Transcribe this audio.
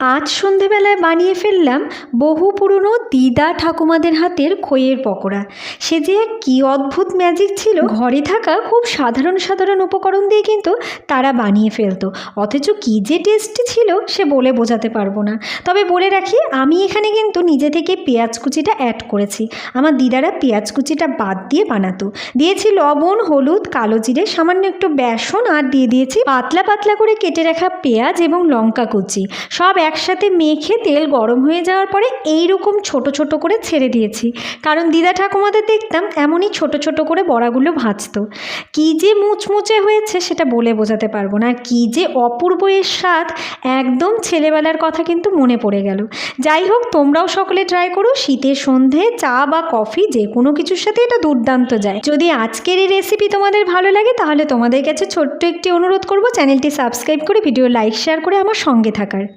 আজ সন্ধেবেলায় বানিয়ে ফেললাম বহু পুরনো দিদা ঠাকুমাদের হাতের খইয়ের পকোড়া। সে যে কী অদ্ভুত ম্যাজিক ছিল! ঘরে থাকা খুব সাধারণ সাধারণ উপকরণ দিয়ে কিন্তু তারা বানিয়ে ফেলতো, অথচ কী যে টেস্টি ছিল সে বলে বোঝাতে পারবো না। তবে বলে রাখি, আমি এখানে কিন্তু নিজে থেকে পেঁয়াজ কুচিটা অ্যাড করেছি। আমার দিদারা পেঁয়াজ কুচিটা বাদ দিয়ে বানাতো। দিয়েছি লবণ, হলুদ, কালো জিরে, সামান্য একটু বেসন, আর দিয়ে দিয়েছি পাতলা পাতলা করে কেটে রাখা পেঁয়াজ এবং লঙ্কা কুচি। সব একসাথে মেখে তেল গরম হয়ে যাওয়ার পরে এইরকম ছোট ছোট করে ছেড়ে দিয়েছি, কারণ দিদা ঠাকুমাদের দেখতাম এমনই ছোট ছোট করে বড়াগুলো ভাজতো। কী যে মুচমুচে হয়েছে সেটা বলে বোঝাতে পারবো না, আর কী যে অপূর্ব এর স্বাদ! একদম ছেলেবেলার কথা কিন্তু মনে পড়ে গেল। যাই হোক, তোমরাও সকলে ট্রাই করো। শীতের সন্ধে চা বা কফি যে কোনো কিছুর সাথে এটা দুর্দান্ত যায়। যদি আজকের এই রেসিপি তোমাদের ভালো লাগে তাহলে তোমাদের কাছে ছোট্ট একটি অনুরোধ করব, চ্যানেলটি সাবস্ক্রাইব করে ভিডিও লাইক শেয়ার করে আমার সঙ্গে থাকার।